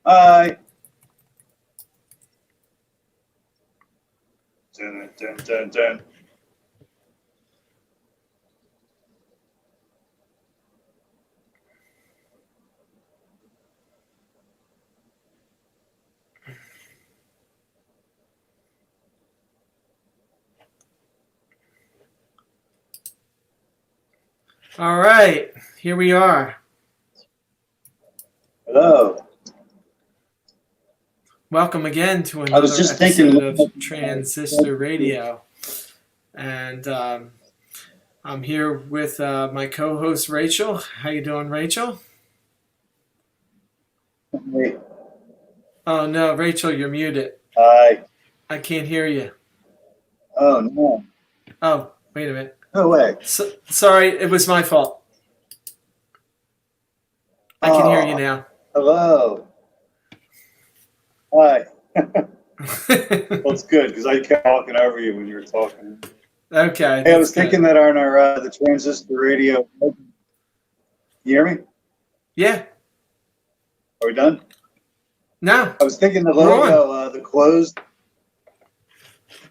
Hi. Dun, dun, dun, dun. All right, here we are. Hello. Welcome again to I was another just thinking. episode of Transistor Radio. And I'm here with my co-host Rachel. How you doing, Rachel? Oh no, Rachel, you're muted. Hi. I can't hear you. Oh no. Oh, wait a minute. No way. Sorry, it was my fault. I can hear you now. Hello. Hi. Well, it's good because I kept talking over you when you were talking. Okay. Hey, I was thinking that on our the Transistor Radio. You hear me? Yeah. Are we done? No. I was thinking the logo, the clothes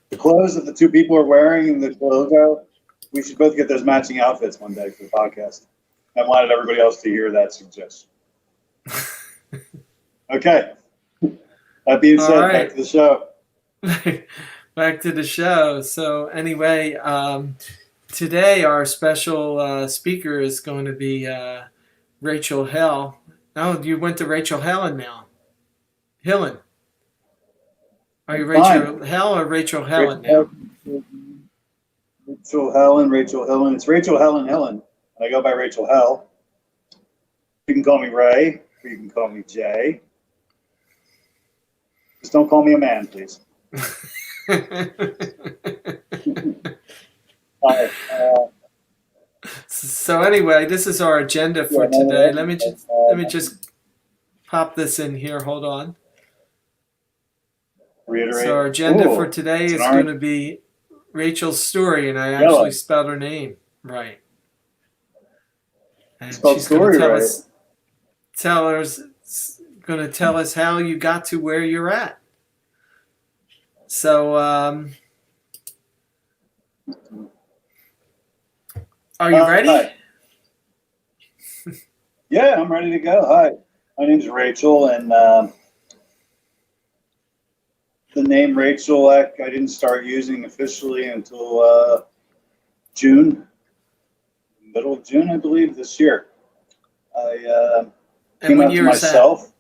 that the two people are wearing in the logo. We should both get those matching outfits one day for the podcast. I wanted everybody else to hear that suggestion. Okay. That being said, back to the show. Back to the show. So anyway, today our special speaker is going to be Rachael Hell. Oh, you went to Rachael Helen now. Hillen. Are you Rachael Hell or Rachael Helen now? Rachael Helen. It's Rachael Helen. I go by Rachael Hell. You can call me Ray, or you can call me Jay. Just don't call me a man, please. So anyway, this is our agenda for today. Let me just pop this in here. Hold on. Reiterate. So our agenda for today is going to be Rachel's story, and I actually spelled her name right. And she's going to tell us how you got to where you're at. So, are you ready? Hi. Yeah, I'm ready to go. Hi, my name's Rachael, and the name Rachael I didn't start using officially until June, middle of June, I believe, this year. I came out to myself.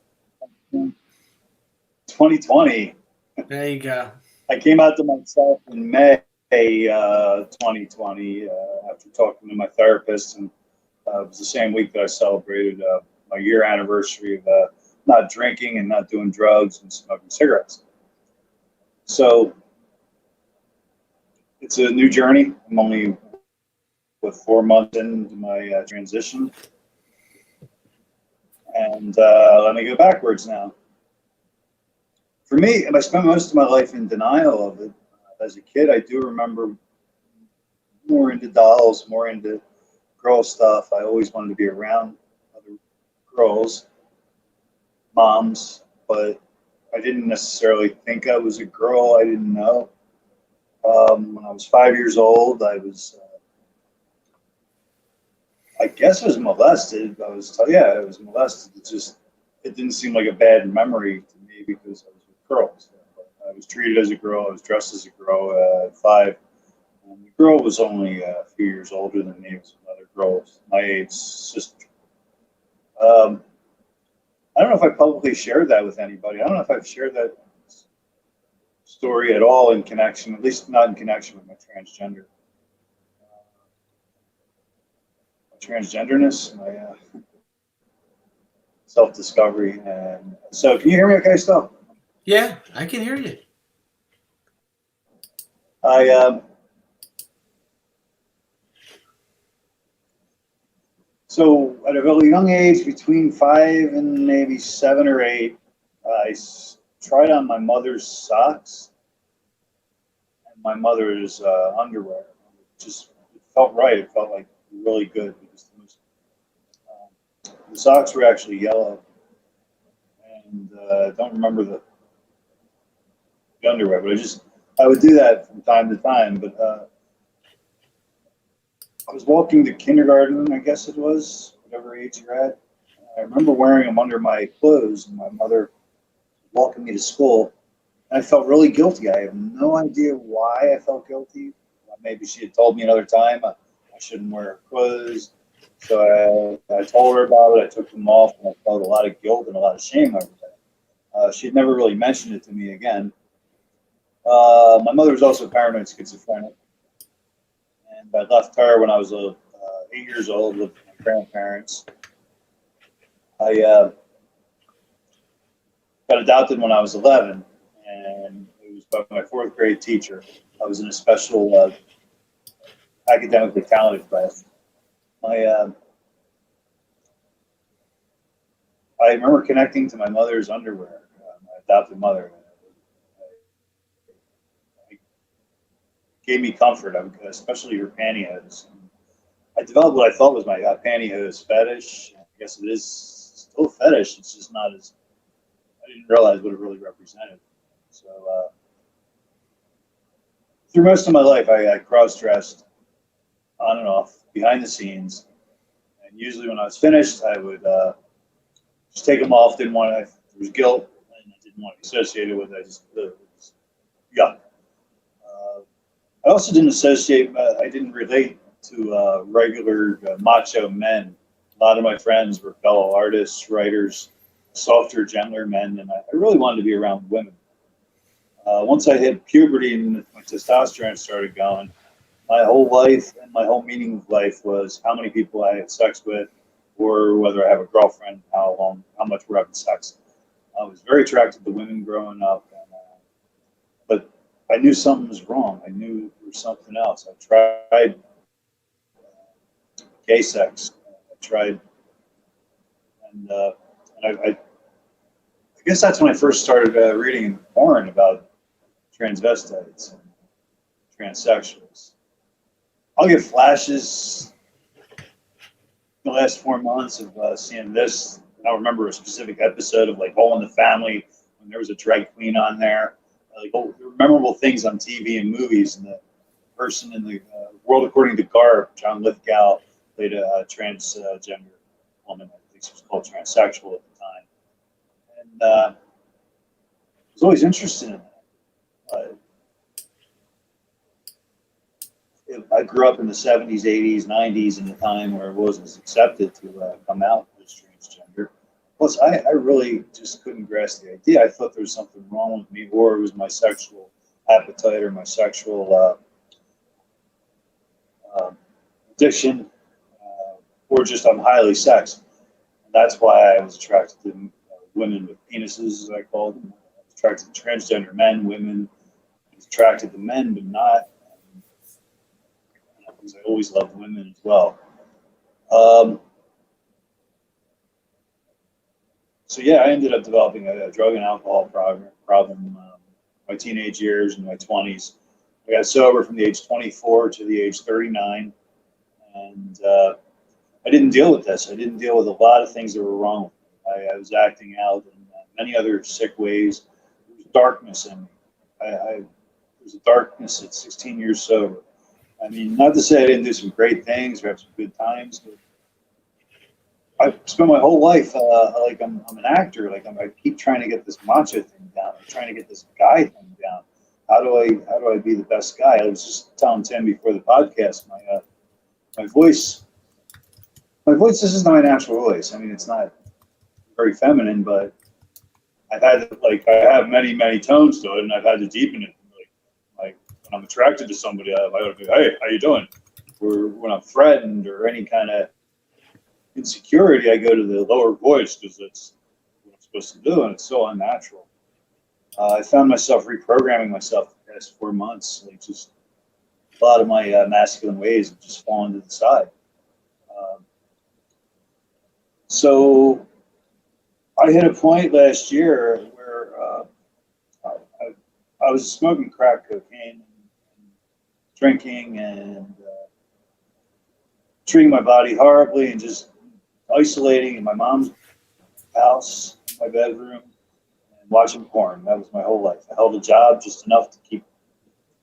2020. There you go. I came out to myself in May 2020 after talking to my therapist, and it was the same week that I celebrated my year anniversary of not drinking and not doing drugs and smoking cigarettes. So it's a new journey. I'm only 4 months into my transition, and let me go backwards now. For me, I spent most of my life in denial of it. As a kid, I do remember more into dolls, more into girl stuff. I always wanted to be around other girls, moms, but I didn't necessarily think I was a girl. I didn't know. When I was 5 years old, I was, I guess I was molested. I was molested. It didn't seem like a bad memory to me because I was with girls. I was treated as a girl. I was dressed as a girl at 5. And the girl was only a few years older than me. It was another girl, my age, sister. I don't know if I publicly shared that with anybody. I don't know if I've shared that story at all in connection, at least not in connection with my transgenderness, my self-discovery. And so, can you hear me okay still? Yeah, I can hear you. So at a really young age, between 5 and maybe 7 or 8, I tried on my mother's socks and my mother's underwear. It felt right. It felt like really good because the socks were actually yellow, and don't remember the underwear, but I would do that from time to time. But I was walking to kindergarten, I guess it was, whatever age you're at. I remember wearing them under my clothes, and my mother walking me to school. And I felt really guilty. I have no idea why I felt guilty. Maybe she had told me another time I shouldn't wear clothes. So I told her about it. I took them off, and I felt a lot of guilt and a lot of shame over that. She had never really mentioned it to me again. My mother was also paranoid schizophrenic, and I left her when I was 8 years old with my grandparents. I got adopted when I was 11, and it was by my fourth grade teacher. I was in a special academically talented class. I remember connecting to my mother's underwear, my adopted mother. It gave me comfort, especially her pantyhose. I developed what I thought was my pantyhose fetish. I guess it is still a fetish. It's just not as, I didn't realize what it really represented. So through most of my life, I cross-dressed on and off, behind the scenes. And usually when I was finished, I would just take them off. Didn't want to, there was guilt, and I didn't want to be associated with it. I just, it was yuck. I also didn't associate, I didn't relate to regular macho men. A lot of my friends were fellow artists, writers, softer, gentler men, and I really wanted to be around women. Once I hit puberty and my testosterone started going, my whole life and my whole meaning of life was how many people I had sex with, or whether I have a girlfriend, how much we're having sex. I was very attracted to women growing up, but I knew something was wrong. I knew there was something else. I tried gay sex. I tried, and I guess that's when I first started reading porn about transvestites and transsexuals. I'll get flashes the last 4 months of seeing this. I don't remember a specific episode of like All in the Family when there was a drag queen on there. Like memorable things on TV and movies, and the person in the World According to Garp, John Lithgow, played a transgender woman. I think she was called transsexual at the time, and I was always interested in that. I grew up in the 70s, 80s, 90s, in the time where it wasn't as accepted to come out as transgender. Plus, I really just couldn't grasp the idea. I thought there was something wrong with me, or it was my sexual appetite or my sexual addiction, or just I'm highly sexed. And that's why I was attracted to women with penises, as I called them. I was attracted to transgender men, women. I was attracted to men, but not. Because I always loved women as well. So yeah, I ended up developing a drug and alcohol problem my teenage years and my 20s. I got sober from the age 24 to the age 39, and I didn't deal with this. I didn't deal with a lot of things that were wrong with me. I was acting out in many other sick ways. There was darkness in me. There was a darkness at 16 years sober. I mean, not to say I didn't do some great things or have some good times, but I spent my whole life like I'm an actor. Like I keep trying to get this macho thing down. I'm trying to get this guy thing down. How do I be the best guy? I was just telling Tim before the podcast, my voice. This is not my natural voice. I mean, it's not very feminine, but I have many tones to it, and I've had to deepen it. Like when I'm attracted to somebody, I gotta be, hey, how you doing? Or when I'm threatened or any kind of insecurity, I go to the lower voice because that's what I'm supposed to do, and it's so unnatural. I found myself reprogramming myself the past 4 months. Like just a lot of my masculine ways have just fallen to the side. So I hit a point last year where I was smoking crack cocaine, and drinking, and treating my body horribly, and just isolating in my mom's house, my bedroom, watching porn. That was my whole life. I held a job just enough to keep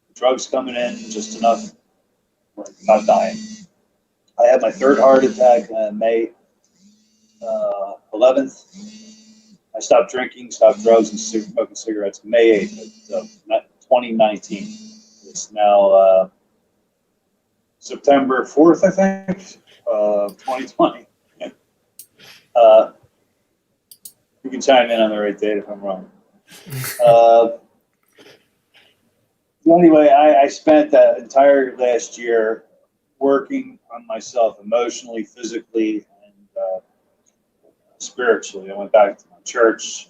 the drugs coming in, just enough where I'm not dying. I had my third heart attack May 11th. I stopped drinking, stopped drugs, and smoking cigarettes May 8th of 2019. It's now September 4th, I think, 2020. You can chime in on the right date if I'm wrong. Anyway, I spent that entire last year working on myself emotionally, physically, and spiritually. I went back to my church,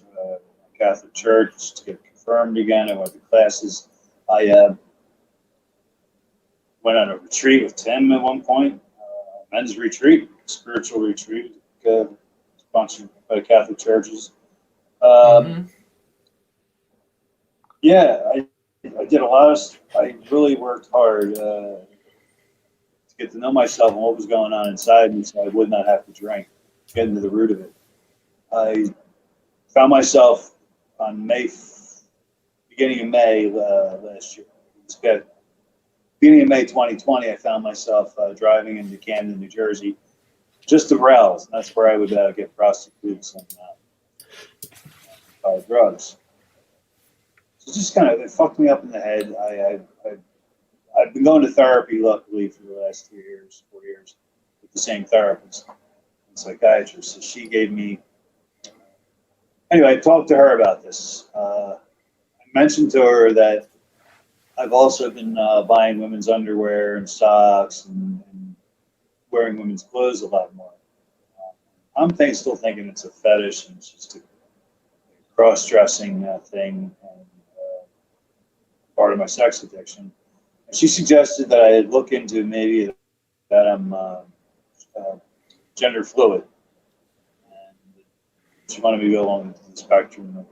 Catholic church, to get confirmed again. I went to classes. I went on a retreat with Tim at one point, men's retreat, spiritual retreat, sponsored by Catholic churches. Mm-hmm. Yeah, I did a lot of. I really worked hard to get to know myself and what was going on inside me, so I would not have to drink. Get into the root of it. I found myself on beginning of May last year. It's good. Beginning of May 2020, I found myself driving into Camden, New Jersey, just to browse. And that's where I would get prostitutes and buy drugs. So just kind of, it fucked me up in the head. I've been going to therapy, luckily, for the last 4 years, with the same therapist and psychiatrist. So she gave me, anyway, I talked to her about this. I mentioned to her that I've also been buying women's underwear and socks and wearing women's clothes a lot more. I'm still thinking it's a fetish and it's just a cross-dressing thing and part of my sex addiction. And she suggested that I look into maybe that I'm gender fluid. And she wanted me to go along the spectrum of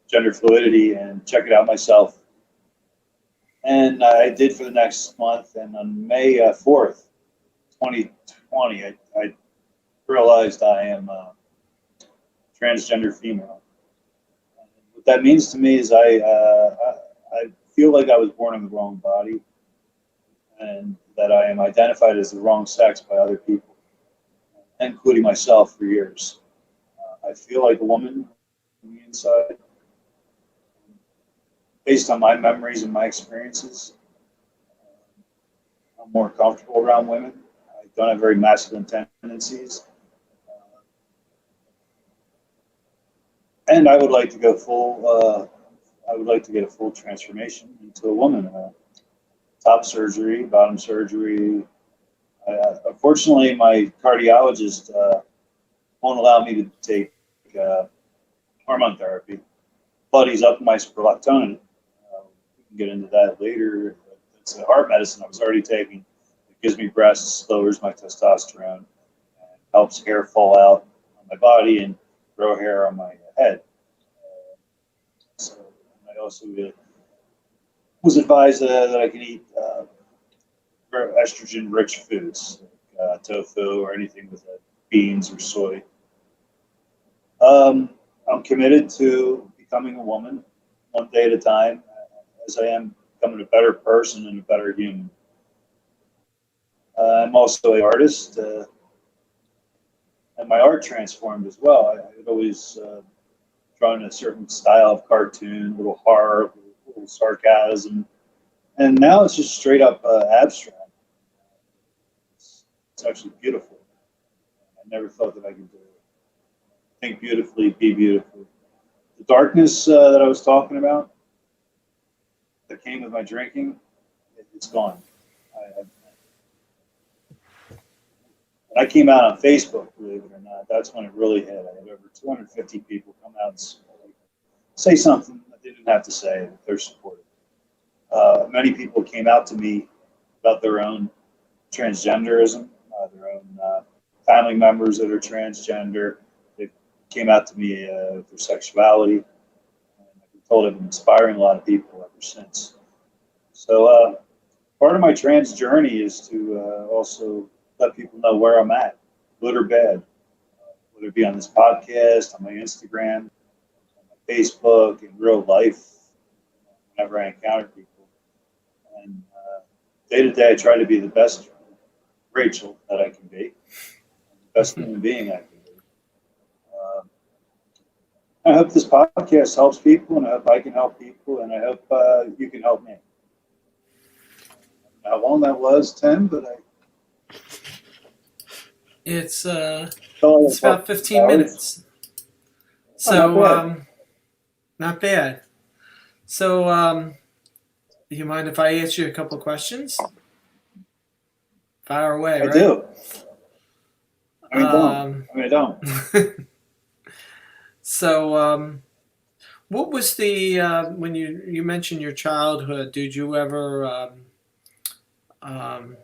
gender fluidity and check it out myself. And I did for the next month. And on May 4th, 2020, I realized I am transgender female. And what that means to me is I feel like I was born in the wrong body and that I am identified as the wrong sex by other people, including myself for years. I feel like a woman on the inside. Based on my memories and my experiences, I'm more comfortable around women. I don't have very masculine tendencies. And I would like to go full, I would like to get a full transformation into a woman. Top surgery, bottom surgery. Unfortunately, my cardiologist won't allow me to take hormone therapy, but he's upped my prolactin. We can get into that later. It's a heart medicine I was already taking. It gives me breasts, lowers my testosterone, and helps hair fall out on my body and grow hair on my head. So I also was advised that I can eat estrogen-rich foods, like tofu or anything with beans or soy. I'm committed to becoming a woman one day at a time, as I am becoming a better person and a better human. I'm also an artist, and my art transformed as well. I had always drawn a certain style of cartoon, a little horror, a little sarcasm, and now it's just straight up abstract. It's actually beautiful. I never thought that I could do it. Think beautifully, be beautiful. The darkness that I was talking about that came with my drinking, it's gone. I came out on Facebook, believe it or not. That's when it really hit. I had over 250 people come out and say something that they didn't have to say, that they're supportive. Many people came out to me about their own transgenderism, their own family members that are transgender. They came out to me with their sexuality. And I've been told I've been inspiring a lot of people ever since. So part of my trans journey is to also let people know where I'm at, good or bad, whether it be on this podcast, on my Instagram, on my Facebook and real life whenever I encounter people. And day to day, I try to be the best Rachel that I can be, the best human being I can be. I hope this podcast helps people, and I hope I can help people, and I hope you can help me. I don't know how long that was, Tim, but It's felt it's about 15 minutes. So not bad. So do you mind if I ask you a couple of questions? Fire away, I right? do. I don't. So what was the when you mentioned your childhood? Did you ever um,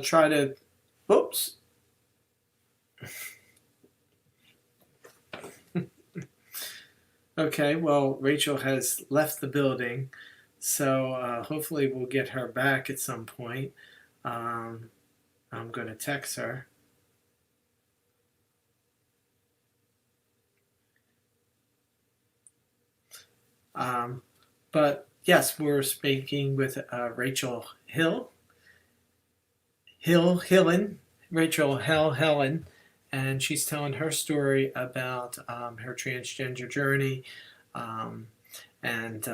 try to? Whoops. Okay, well, Rachel has left the building, so hopefully we'll get her back at some point. I'm going to text her. But yes, we're speaking with Rachel Rachel Helen, and she's telling her story about her transgender journey, and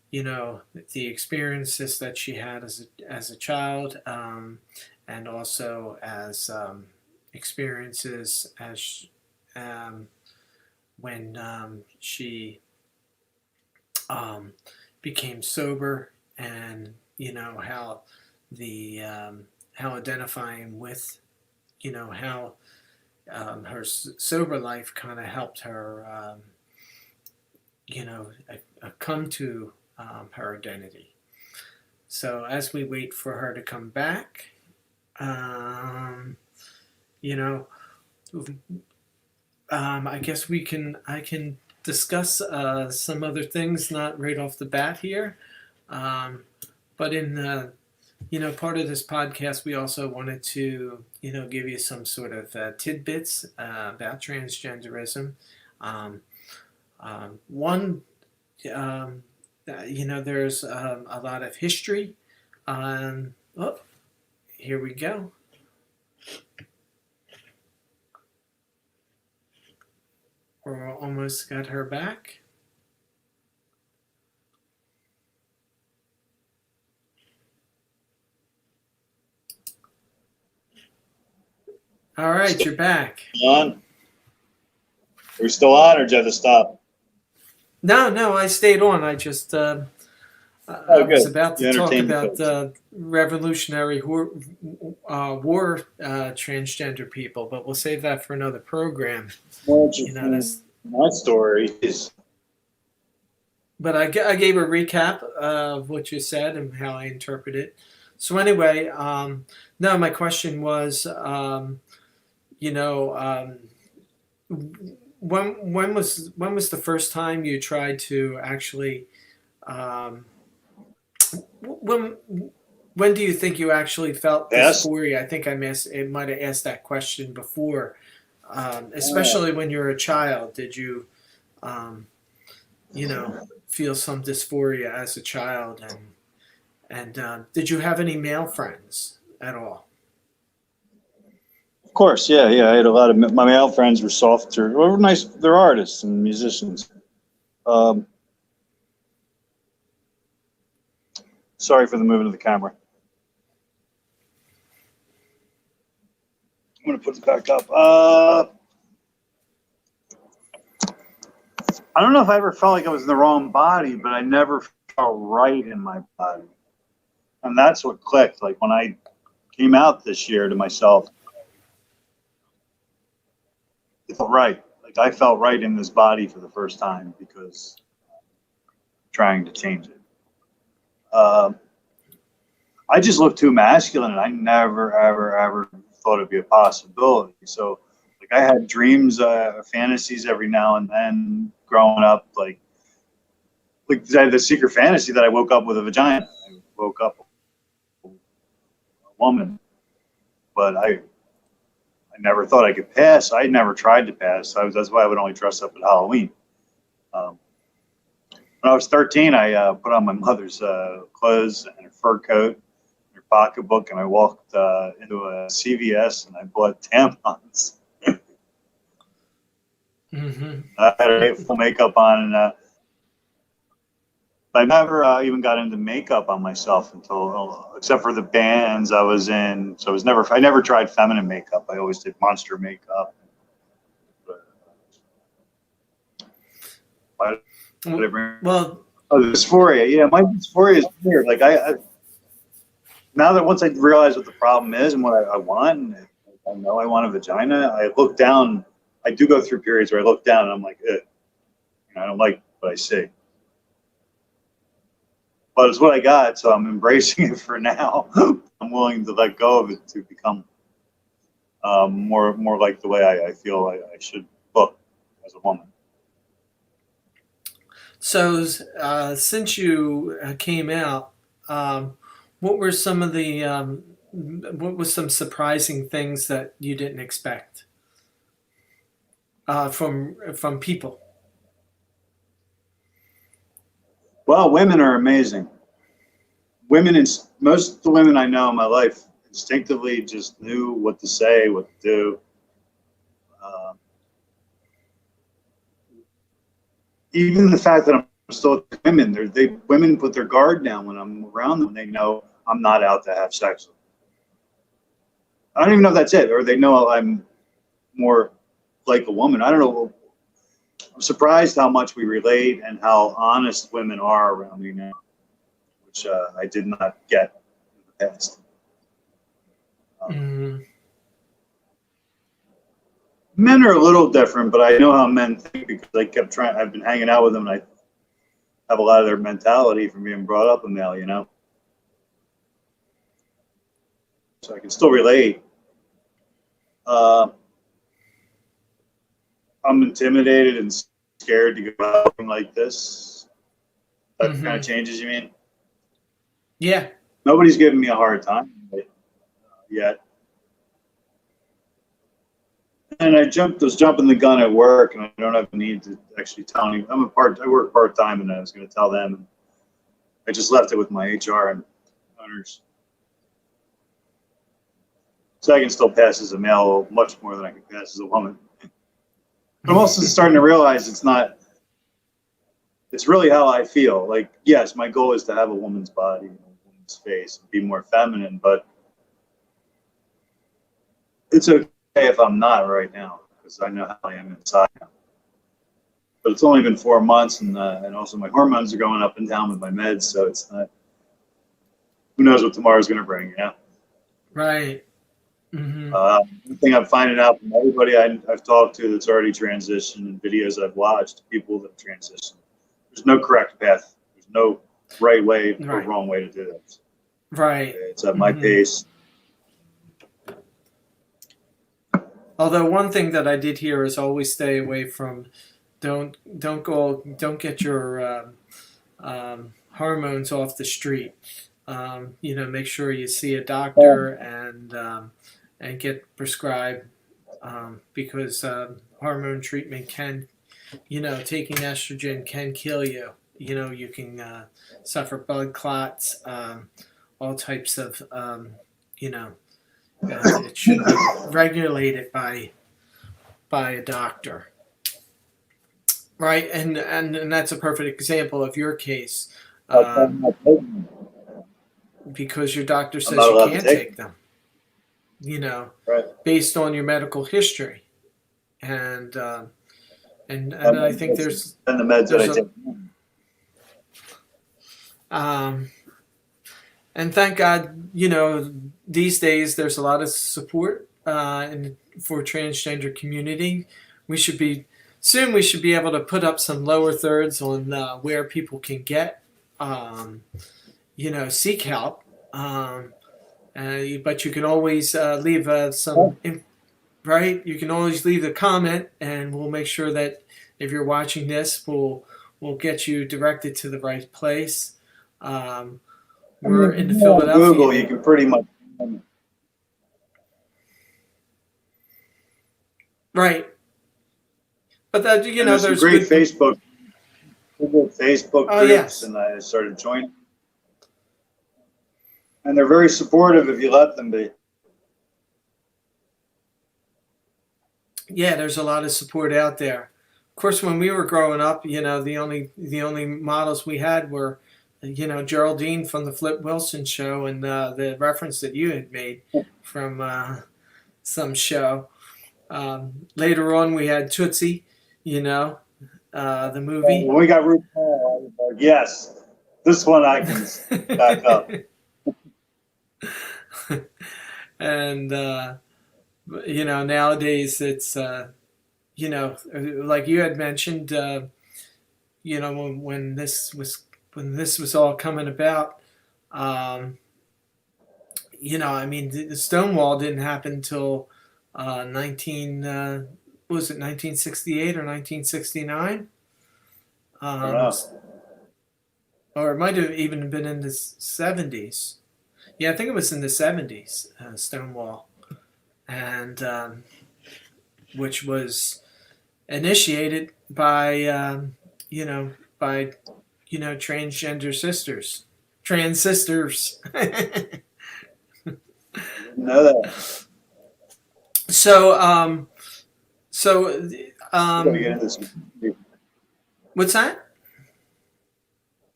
you know, the experiences that she had as a child, and also as experiences as when she became sober, and you know how the how identifying with, you know, how her sober life kind of helped her, you know, come to her identity. So as we wait for her to come back, you know, I guess I can discuss some other things, not right off the bat here, but in the, you know, part of this podcast, we also wanted to, you know, give you some sort of tidbits about transgenderism. One, you know, there's a lot of history. Oh, here we go. We're almost got her back. All right, you're back. On? Are we still on, or did you have to stop? No, I stayed on. I just I was about to talk about Revolutionary War transgender people, but we'll save that for another program. Well, You know, that's. my story is. But I gave a recap of what you said and how I interpret it. So anyway, no, my question was, you know, when was the first time you tried to actually, um, when when do you think you actually felt dysphoria? I think it might have asked that question before, especially when you were a child. Did you, you know, feel some dysphoria as a child, and did you have any male friends at all? Of course, yeah. I had a lot of my male friends were softer. Well, nice. They're artists and musicians. Sorry for the movement of the camera. I'm going to put it back up. I don't know if I ever felt like I was in the wrong body, but I never felt right in my body. And that's what clicked. Like when I came out this year to myself, it felt right. Like I felt right in this body for the first time because I'm trying to change it. I just look too masculine, and I never, ever thought it'd be a possibility. So, like, I had dreams, fantasies every now and then growing up. Like I had the secret fantasy that I woke up with a vagina. I woke up a woman, but I I never thought I could pass. I never tried to pass. That's why I would only dress up at Halloween. Um, when I was 13, I put on my mother's clothes and a fur coat, and her pocketbook, and I walked into a CVS and I bought tampons. Mm-hmm. I had full makeup on, and I never even got into makeup on myself until, except for the bands I was in. So I never tried feminine makeup. I always did monster makeup. Why did I bring? Well, Oh, the dysphoria. Yeah, my dysphoria is weird. Like I now that once I realize what the problem is and what I want, and I know I want a vagina, I look down. I do go through periods where I look down and I'm like, I don't like what I see. But it's what I got, so I'm embracing it for now. I'm willing to let go of it to become more like the way I feel I should look as a woman. so since you came out, what were some of the what was some surprising things that you didn't expect from people? Well, women are amazing. Most of the women I know in my life instinctively just knew what to say, what to do. Uh, Even the fact that I'm still with women, women put their guard down when I'm around them. They know I'm not out to have sex with them. I don't even know if that's it, or they know I'm more like a woman. I don't know. I'm surprised how much we relate and how honest women are around me now, which I did not get in the past. Mm-hmm. Men are a little different, but I know how men think because I kept trying. I've been hanging out with them, and I have a lot of their mentality from being brought up a male, so I can still relate. Uh, I'm intimidated and scared to go out like this. That kind Mm-hmm. of changes, you mean? Yeah. Nobody's giving me a hard time yet. And was jumping the gun at work, and I don't have the need to actually tell anyone. I work part time, and I was going to tell them. And I just left it with my HR and owners. So I can still pass as a male much more than I can pass as a woman. But I'm also starting to realize it's really how I feel. Like, yes, my goal is to have a woman's body and a woman's face and be more feminine, but it's okay if I'm not right now because I know how I am inside now. But it's only been 4 months, and also my hormones are going up and down with my meds, so it's not. Who knows what tomorrow's going to bring? Right. Mm-hmm. One thing I'm finding out from everybody I've talked to that's already transitioned and videos I've watched, people that transition, there's no correct path. There's no right way or Right. wrong way to do this. Right. It's at my pace. Although one thing that I did hear is always stay away from don't get your hormones off the street. Make sure you see a doctor and get prescribed because hormone treatment can, taking estrogen can kill you. You can suffer blood clots, all types of, it should be regulated by a doctor, right? And that's a perfect example of your case, I'm because your doctor says not you allowed to can't take take them, right. based on your medical history, and I think there's And the meds that I there's take. um, and thank God, these days there's a lot of support for transgender community. We should be we should be able to put up some lower thirds on where people can get, seek help. But you can always leave right. You can always leave a comment, and we'll make sure that if you're watching this, we'll get you directed to the right place. We're in the On Google, Philadelphia. you can pretty much. Right. But that, you And know, there's some there's great good. Facebook Oh groups, yes. and I started joining. And they're very supportive if you let them be. Yeah, there's a lot of support out there. Of course, when we were growing up, you know, the only models we had were, you know, Geraldine from the Flip Wilson show, and the reference that you had made from some show. Later on, we had Tootsie, you know, the movie. When we got RuPaul, I was like, yes, this one I can back up. And you know, nowadays it's you know, like you had mentioned, you know, when this was all coming about, um, you know, I mean, the Stonewall didn't happen until 19 was it 1968 or 1969? I don't Um, know. or it might have even been in the 70s. Yeah, I think it was in the 70s, Stonewall, and which was initiated by you know, by, you know, transgender sisters, transistors. I didn't know that. so We got to get into this. what's that?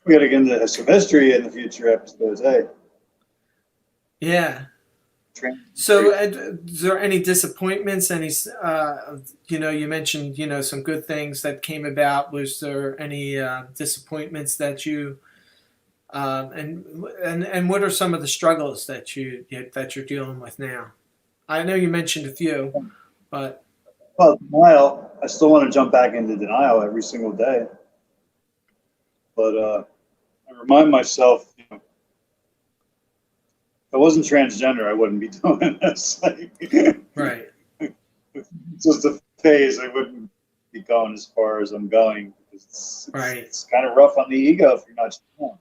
We got to get into some history in the future episodes. Hey, Yeah. So, history. is there any disappointments? Any, you know, you mentioned, you know, some good things that came about. Was there any disappointments that you, and what are some of the struggles that that you're dealing with now? I know you mentioned a few, but Well, denial. I still want to jump back into denial every single day, but I remind myself, you know, if I wasn't transgender, I wouldn't be doing this. Like, right, it's just a phase. I wouldn't be going as far as I'm going because right. it's kind of rough on the ego if you're not strong.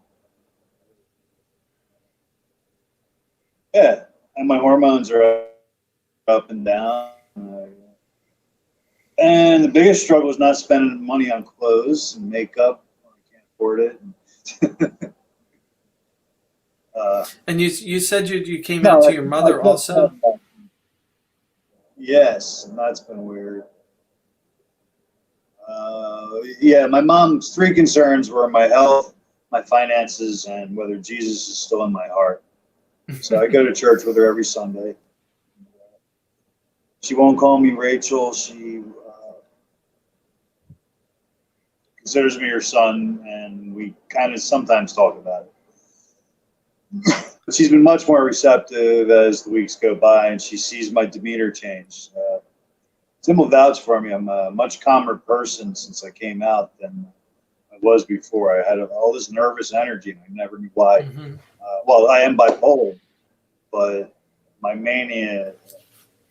Yeah, and my hormones are up and down. And the biggest struggle is not spending money on clothes and makeup. I can't afford it. Uh, And you said you came out no, to your mother also. yes, and that's been weird. Yeah, my mom's three concerns were my health, my finances, and whether Jesus is still in my heart. So I go to church with her every Sunday. She won't call me Rachel. She considers me her son, and we kind of sometimes talk about it. But she's been much more receptive as the weeks go by, and she sees my demeanor change. Tim will vouch for me. I'm a much calmer person since I came out than I was before. I had all this nervous energy, and I never knew why. Hmm. Well, I am bipolar, but my mania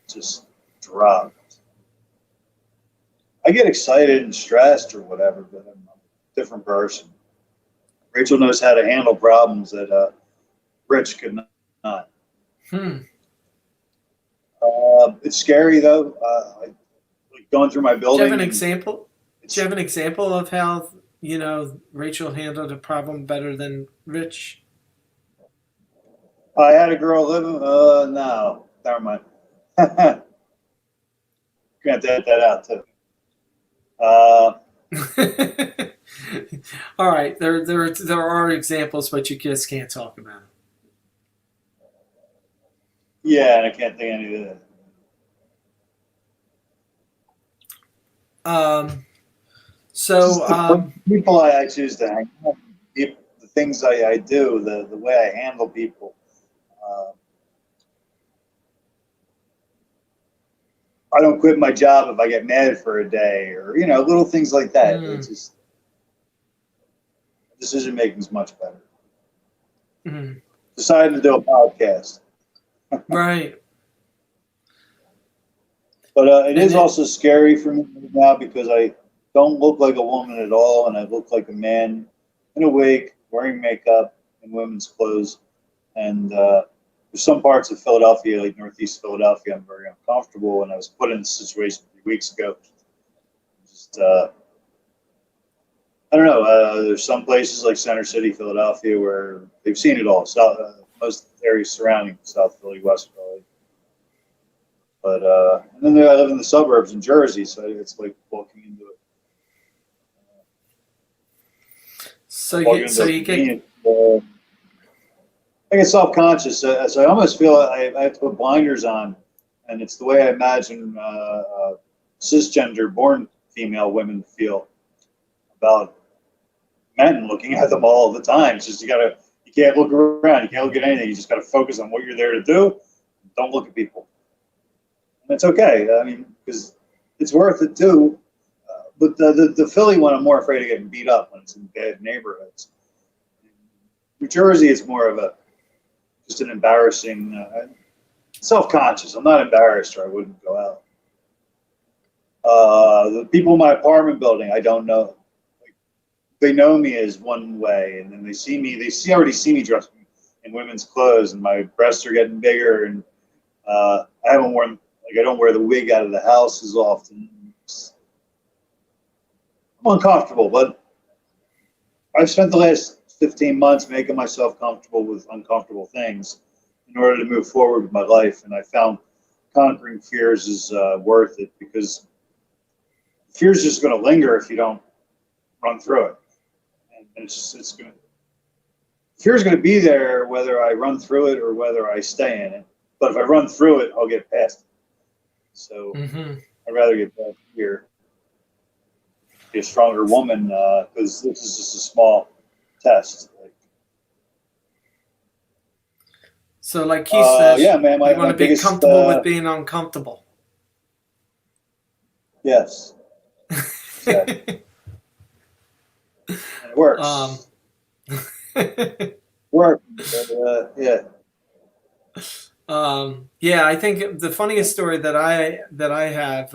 just dropped. I get excited and stressed or whatever, but I'm a different person. Rachel knows how to handle problems that Rich could not. Hmm. It's scary though. Like going through my Do you have building an and example? Do you it's. have an example of how, you know, Rachel handled a problem better than Rich? I had a girl living. No, never mind. Can't edit that out too. Uh, All right, there are examples, but you just can't talk about yeah, and I can't think of any of that. them. Just So the people I choose to hang out with, the things I do, the way I handle people. Uh, I don't quit my job if I get mad for a day, or little things like that. It's mm, just decision making is much better. mm, Decided to do a podcast, right, but it and is it, also scary for me right now because I don't look like a woman at all, and I look like a man in a wig, wearing makeup and women's clothes, and there's some parts of Philadelphia, like Northeast Philadelphia, I'm very uncomfortable, and I was put in a situation a few weeks ago. Just I don't know. There's some places like Center City, Philadelphia, where they've seen it all. Most areas surrounding South Philly, West Philly, but and then I live in the suburbs in Jersey, so it's like walking into it. So you get. I get self-conscious, so I almost feel I have to put blinders on, and it's the way I imagine cisgender born female women feel about men looking at them all the time. It's just you can't look around, you can't look at anything. You just got to focus on what you're there to do. Don't look at people, and it's okay. I mean, because it's worth it too. But the Philly one, I'm more afraid of getting beat up when it's in bad neighborhoods. New Jersey is more of just an embarrassing, self-conscious. I'm not embarrassed, or I wouldn't go out. The people in my apartment building, I don't know. Like, they know me as one way, and then they see me. Already see me dressed in women's clothes, and my breasts are getting bigger, and I haven't worn I don't wear the wig out of the house as often. I'm uncomfortable, but I've spent the last 15 months making myself comfortable with uncomfortable things in order to move forward with my life. And I found conquering fears is worth it, because fear is just going to linger if you don't run through it. And fear is going to be there whether I run through it or whether I stay in it. But if I run through it, I'll get past it. So I'd rather get past fear, be a stronger woman, because this is just a small test. So, like Keith says, yeah, man, you want to be comfortable with being uncomfortable. Yes. Exactly. It works. Works. Yeah. Yeah, I think the funniest story that I have,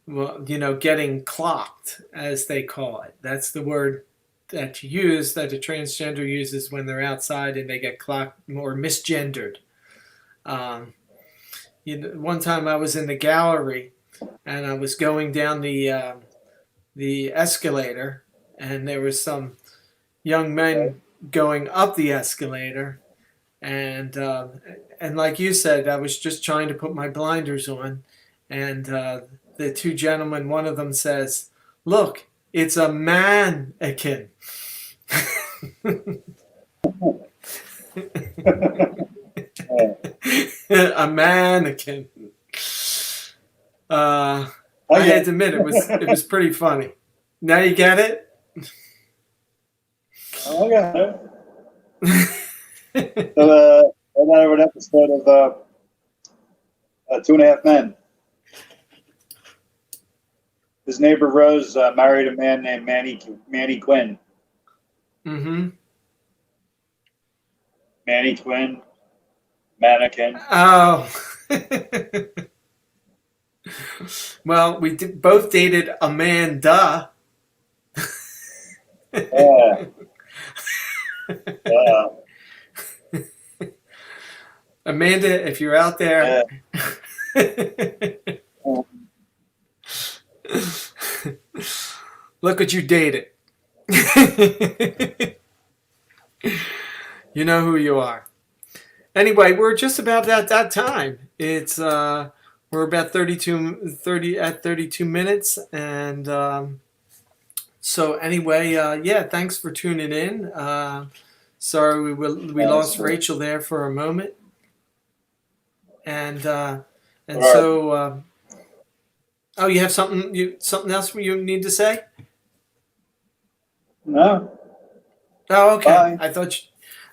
well, getting clocked, as they call it. That's the word that a transgender uses when they're outside and they get clocked or misgendered. One time I was in the gallery and I was going down the escalator, and there was some young men going up the escalator, and like you said, I was just trying to put my blinders on, and the two gentlemen, one of them says, "Look, it's a mannequin." A mannequin. I had to admit, it was pretty funny. Now you get it? I got it. So, I got an episode of 2.5 Men. His neighbor Rose married a man named Manny Quinn. Mm-hmm. Manny Quinn, mannequin. Oh. Well, we both dated Amanda. Yeah. Amanda, if you're out there. Yeah. Look what you dated. You know who you are. Anyway, we're just about at that time. It's we're about 32 minutes, and so anyway, yeah. Thanks for tuning in. Sorry we lost Rachel there for a moment, and so. Oh, you have something else you need to say? No. Oh, okay. Bye. I thought you.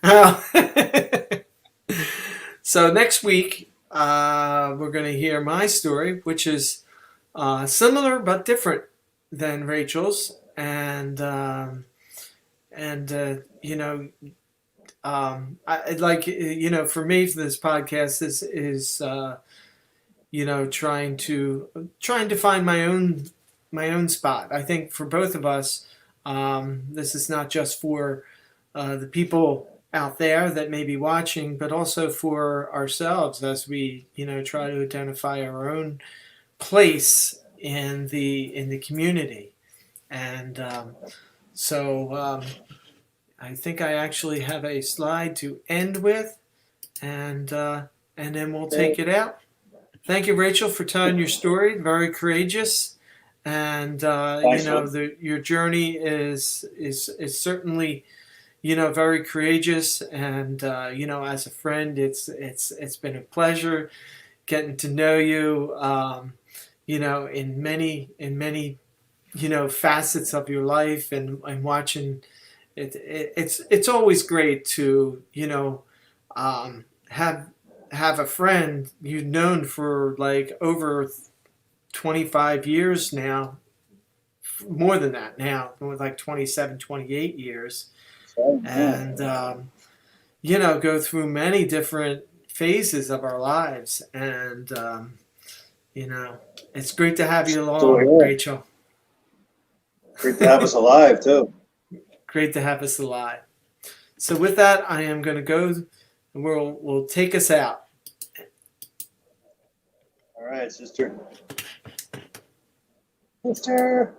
Oh. So next week, we're going to hear my story, which is similar but different than Rachel's, and I like for me, for this podcast, this is trying to find my own spot. I think for both of us, this is not just for the people out there that may be watching, but also for ourselves as we, try to identify our own place in the community. And I think I actually have a slide to end with, and then we'll take it out. Thank you, Rachel, for telling your story. Very courageous, and Thanks, Phil. your journey is certainly very courageous. And as a friend, it's been a pleasure getting to know you. In many facets of your life, and watching it's always great to have a friend you've known for like over 25 years now, more than that now, more like 27, 28 years, and go through many different phases of our lives. And it's great to have you So, along, yeah, Rachel. great to have us alive too. Great to have us alive. So with that, I am going to go, and we'll take us out. All right, sister. Sister.